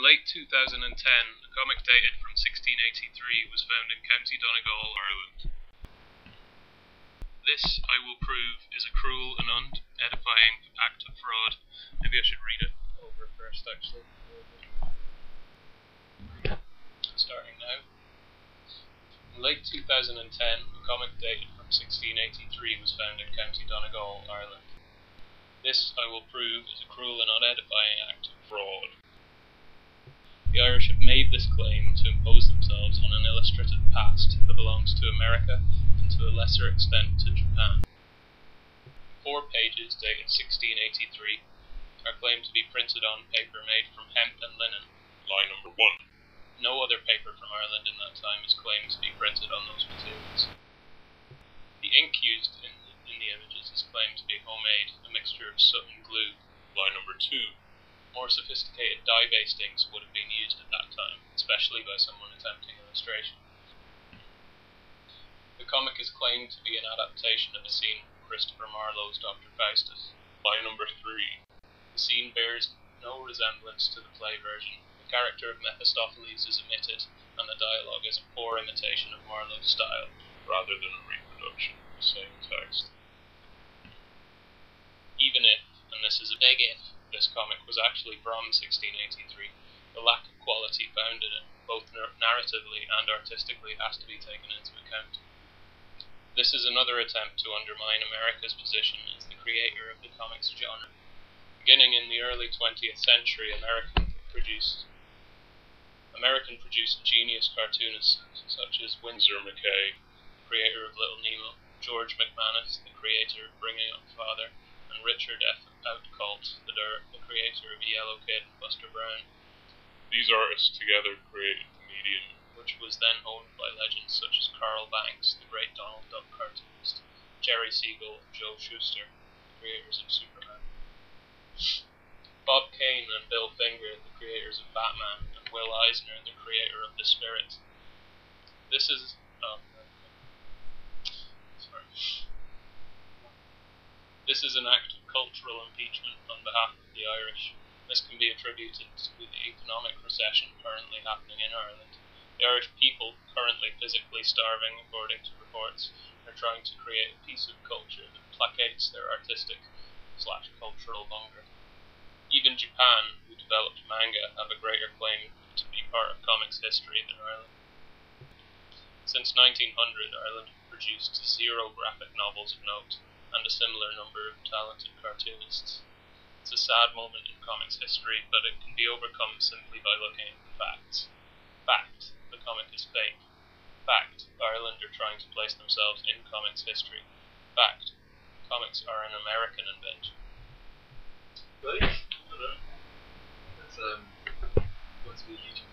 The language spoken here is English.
late 2010, a comic dated from 1683 was found in County Donegal, Ireland. This, I will prove, is a cruel and unedifying act of fraud. Maybe I should read it over first, actually. Starting now. In late 2010, a comic dated from 1683 was found in County Donegal, Ireland. This, I will prove, is a cruel and unedifying act of fraud. The Irish have made this claim to impose themselves on an illustrated past that belongs to America and to a lesser extent to Japan. 4 pages dated 1683 are claimed to be printed on paper made from hemp and linen. Line number 1. No other paper from Ireland in that time is claimed to be printed on those materials. The ink used in the images is claimed to be homemade, a mixture of soot and glue. Line number 2. More sophisticated dye-based inks would have been used at that time, especially by someone attempting illustration. The comic is claimed to be an adaptation of a scene from Christopher Marlowe's Dr. Faustus. Line number 3. The scene bears no resemblance to the play version. The character of Mephistopheles is omitted, and the dialogue is a poor imitation of Marlowe's style, rather than a reproduction of the same text. Even if, and this is a big if, this comic was actually from 1683, the lack of quality found in it, both narratively and artistically, has to be taken into account. This is another attempt to undermine America's position as the creator of the comics genre. Beginning in the early 20th century, American produced genius cartoonists such as Winsor McCay, creator of Little Nemo, George McManus, the creator of Bringing Up Father, and Richard F. Outcault, the creator of Yellow Kid and Buster Brown. These artists together created the medium, which was then owned by legends such as Carl Banks, the great Donald Duck cartoonist, Jerry Siegel, and Joe Shuster, the creators of Superman. Bob Kane and Bill Finger, the creators of Batman, and Will Eisner, the creator of The Spirit. This is an act of cultural impeachment on behalf of the Irish. This can be attributed to the economic recession currently happening in Ireland. The Irish people, currently physically starving according to reports, are trying to create a piece of culture that placates their artistic/cultural hunger. Even Japan, who developed manga, have a greater claim to be part of comics history than Ireland. Since 1900, Ireland produced 0 graphic novels of note, and a similar number of talented cartoonists. It's a sad moment in comics history, but it can be overcome simply by looking at the facts. Fact, the comic is fake. Fact, Ireland are trying to place themselves in comics history. Fact, comics are an American invention. Really? I don't know. That's going to be a YouTube